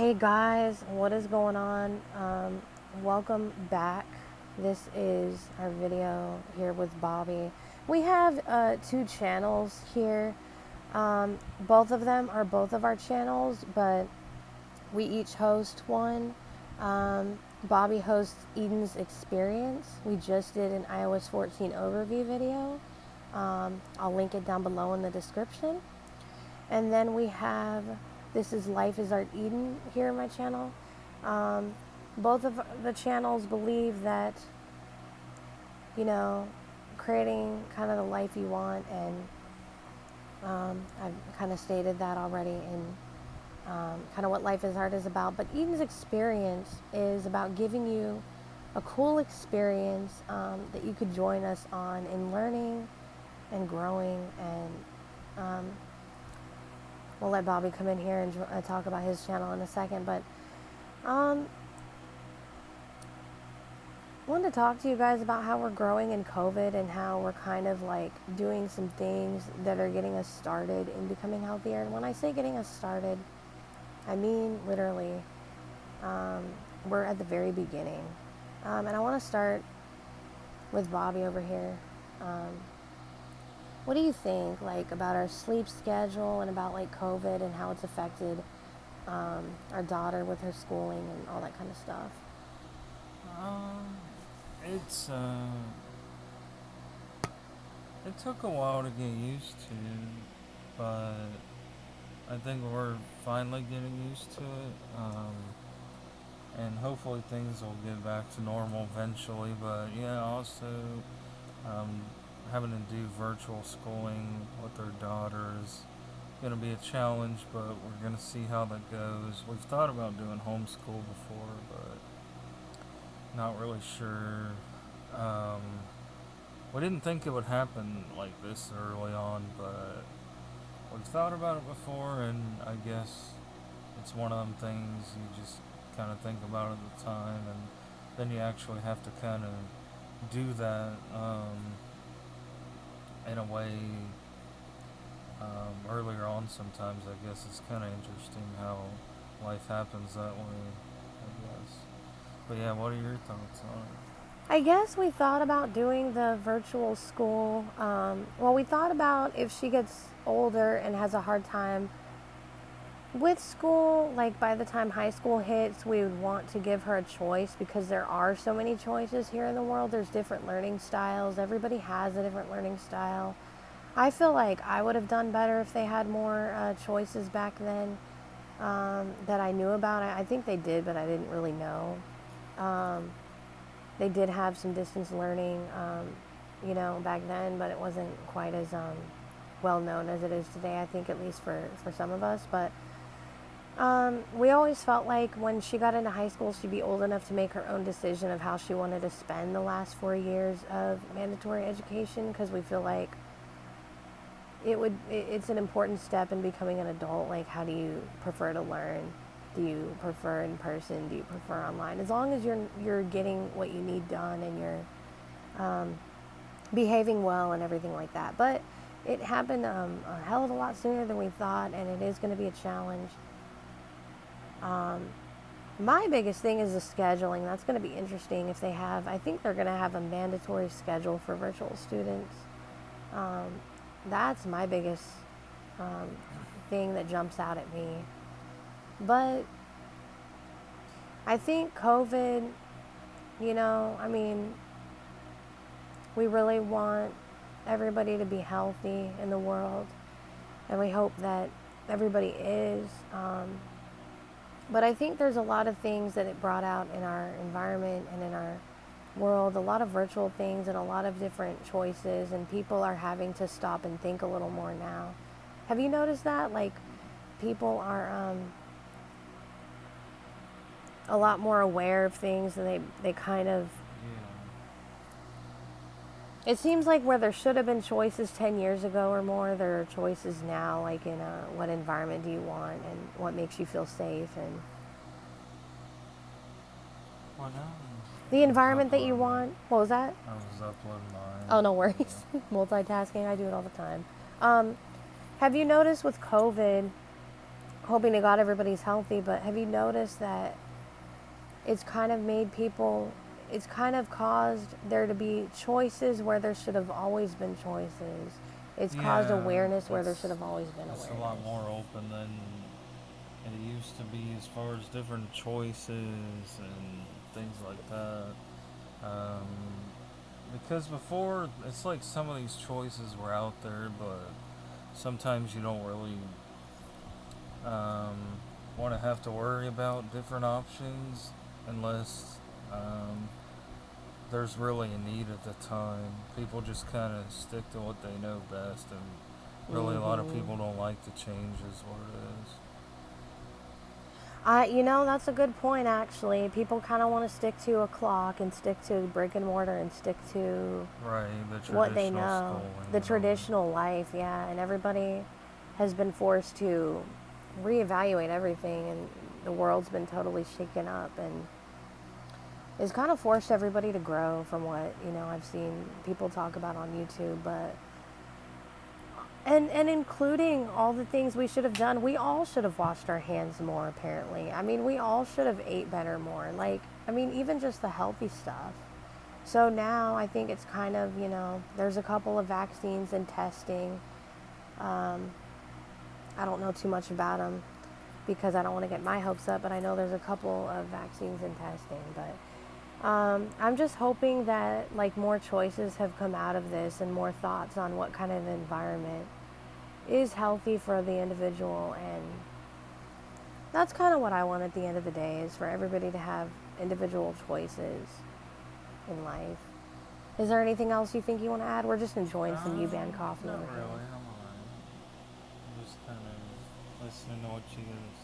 Hey guys, what is going on? Welcome back. This is our video here with Bobby. We have two channels here. Both of them are both of our channels, but we each host one. Bobby hosts Eden's Experience. We just did an iOS 14 overview video. I'll link it down below in the description. And then we have, this is Life is Art Eden here in my channel. Both of the channels believe that, creating kind of the life you want, and I've kind of stated that already in kind of what Life is Art is about. But Eden's Experience is about giving you a cool experience that you could join us on in learning and growing, and we'll let Bobby come in here and talk about his channel in a second. But I wanted to talk to you guys about how we're growing in COVID and how we're kind of like doing some things that are getting us started in becoming healthier. And when I say getting us started, I mean literally, we're at the very beginning. And I want to start with Bobby over here. What do you think, like, about our sleep schedule and about like COVID and how it's affected our daughter with her schooling and all that kind of stuff? It's it took a while to get used to, but I think we're finally getting used to it. And hopefully things will get back to normal eventually. But yeah, also um, having to do virtual schooling with our daughter is going to be a challenge, but we're going to see how that goes. We've thought about doing homeschool before, but not really sure. Um, we didn't think it would happen like this early on, but we've thought about it before, and I guess it's one of them things you just kind of think about at the time, and then you actually have to kind of do that in a way earlier on sometimes. I guess it's kind of interesting how life happens that way, I guess. But yeah, what are your thoughts on it? I guess we thought about doing the virtual school. Well, we thought about if she gets older and has a hard time with school, like by the time high school hits, we would want to give her a choice because there are so many choices here in the world. There's different learning styles. Everybody has a different learning style. I feel like I would have done better if they had more choices back then that I knew about. I think they did, but I didn't really know. They did have some distance learning, back then, but it wasn't quite as well known as it is today, I think, at least for some of us. But we always felt like when she got into high school, she'd be old enough to make her own decision of how she wanted to spend the last 4 years of mandatory education, because we feel like it's an important step in becoming an adult. Like, how do you prefer to learn? Do you prefer in person? Do you prefer online? As long as you're getting what you need done and you're behaving well and everything like that. But it happened a hell of a lot sooner than we thought, and it is going to be a challenge. My biggest thing is the scheduling. That's going to be interesting if they have. I think they're going to have a mandatory schedule for virtual students. That's my biggest thing that jumps out at me. But I think COVID, we really want everybody to be healthy in the world, and we hope that everybody is. But I think there's a lot of things that it brought out in our environment and in our world, a lot of virtual things and a lot of different choices, and people are having to stop and think a little more now. Have you noticed that? Like, people are a lot more aware of things, and they kind of, it seems like where there should have been choices 10 years ago or more, there are choices now, like in what environment do you want and what makes you feel safe, and What now? the I was environment that you uploading want. What was that? I was uploading mine. Oh, no worries. Multitasking, I do it all the time. Have you noticed with COVID, hoping to God everybody's healthy, but have you noticed that it's kind of made people, it's kind of caused there to be choices where there should have always been choices. It's caused Yeah, awareness where there should have always been it's a lot awareness. more open than it used to be as far as different choices and things like that. Um, because before, it's like some of these choices were out there, but sometimes you don't really um, want to have to worry about different options unless um, there's really a need at the time. People just kind of stick to what they know best, and really a lot of Mm-hmm. people don't like to change, is what it is. That's a good point, actually. People kind of want to stick to a clock and stick to brick and mortar and stick to Right, the what they traditional know, schooling the and all that. traditional life, yeah. And everybody has been forced to reevaluate everything, and the world's been totally shaken up, and it's kind of forced everybody to grow from what I've seen people talk about on YouTube, but and including all the things we should have done. We all should have washed our hands more, apparently. I mean, we all should have ate better more. Like, I mean, even just the healthy stuff. So now I think it's kind of, there's a couple of vaccines and testing. Um, I don't know too much about them because I don't want to get my hopes up, but I know there's a couple of vaccines and testing. But I'm just hoping that like more choices have come out of this and more thoughts on what kind of environment is healthy for the individual. And that's kind of what I want at the end of the day, is for everybody to have individual choices in life. Is there anything else you think you want to add? We're just enjoying some U-Band coffee Not over here. really. I'm alright. I'm just kind of listening to what you guys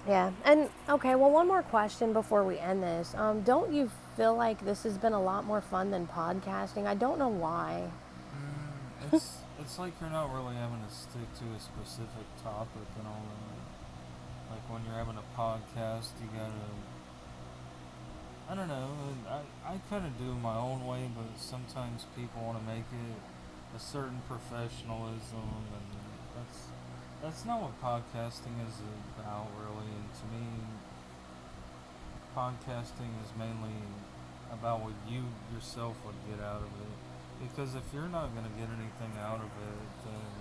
Yeah. And okay, well, one more question before we end this. Don't you feel like this has been a lot more fun than podcasting? I don't know why. it's like you're not really having to stick to a specific topic and all that. Like when you're having a podcast, you gotta. I don't know. I kind of do it my own way, but sometimes people want to make it a certain professionalism, and that's not what podcasting is about, really. And to me, podcasting is mainly about what you yourself would get out of it. Because if you're not going to get anything out of it, then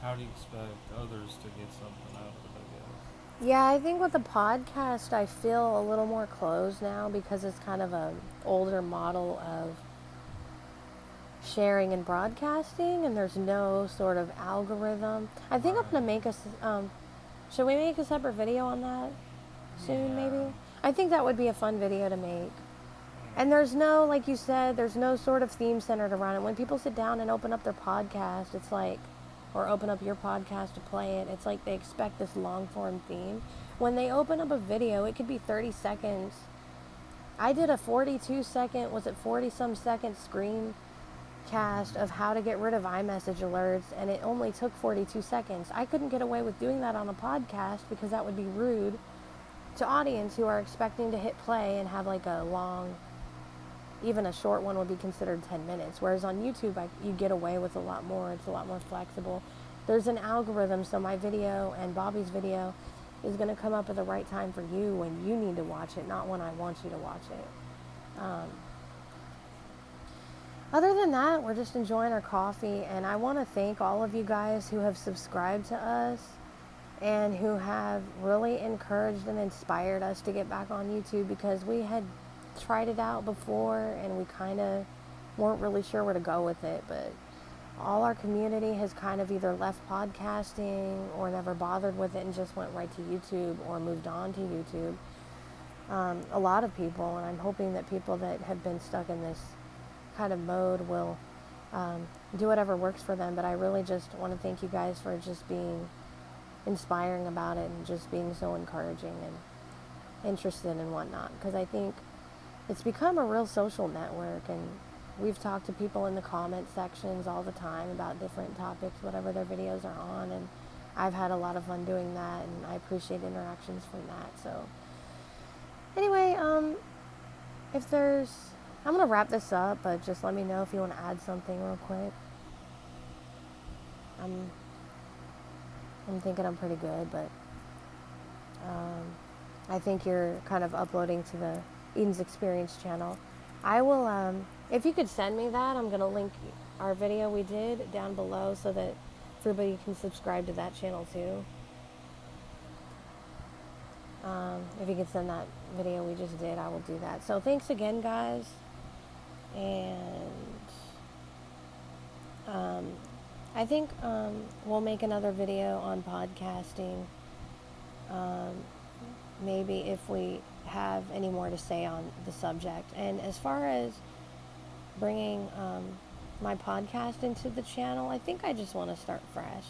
how do you expect others to get something out of it, I guess? Yeah, I think with the podcast, I feel a little more closed now because it's kind of a older model of sharing and broadcasting, and there's no sort of algorithm. I think I'm gonna Right. make us. Should we make a separate video on that soon? Yeah. Maybe. I think that would be a fun video to make. And there's no, like you said, there's no sort of theme centered around it. When people sit down and open up their podcast, it's like, or open up your podcast to play it, it's like they expect this long form theme. When they open up a video, it could be 30 seconds. I did a 42-second, was it 40 some second screencast of how to get rid of iMessage alerts, and it only took 42 seconds. I couldn't get away with doing that on a podcast because that would be rude to audience who are expecting to hit play and have like a long, even a short one would be considered 10 minutes. Whereas on YouTube, you get away with a lot more. It's a lot more flexible. There's an algorithm, so my video and Bobby's video is going to come up at the right time for you when you need to watch it, not when I want you to watch it. Other than that, we're just enjoying our coffee, and I want to thank all of you guys who have subscribed to us and who have really encouraged and inspired us to get back on YouTube, because we had tried it out before and we kind of weren't really sure where to go with it. But all our community has kind of either left podcasting or never bothered with it and just went right to YouTube or moved on to YouTube. A lot of people, and I'm hoping that people that have been stuck in this kind of mode will do whatever works for them. But I really just want to thank you guys for just being inspiring about it and just being so encouraging and interested and whatnot, because I think it's become a real social network, and we've talked to people in the comment sections all the time about different topics, whatever their videos are on, and I've had a lot of fun doing that, and I appreciate interactions from that. So anyway, if there's, I'm gonna wrap this up, but just let me know if you want to add something real quick. I'm thinking I'm pretty good, but um, I think you're kind of uploading to the Eden's Experience channel. I will, if you could send me that, I'm going to link our video we did down below so that everybody can subscribe to that channel too. If you could send that video we just did, I will do that. So thanks again, guys. And I think we'll make another video on podcasting. Maybe if we have any more to say on the subject. And as far as bringing my podcast into the channel, I think I just want to start fresh.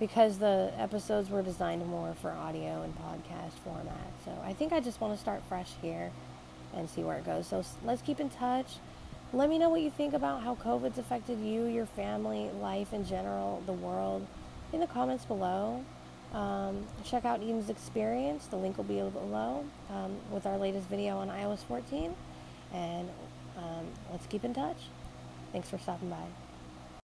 Because the episodes were designed more for audio and podcast format. So I think I just want to start fresh here and see where it goes. So let's keep in touch. Let me know what you think about how COVID's affected you, your family, life in general, the world, in the comments below. Check out Eden's Experience. The link will be below with our latest video on iOS 14. And let's keep in touch. Thanks for stopping by.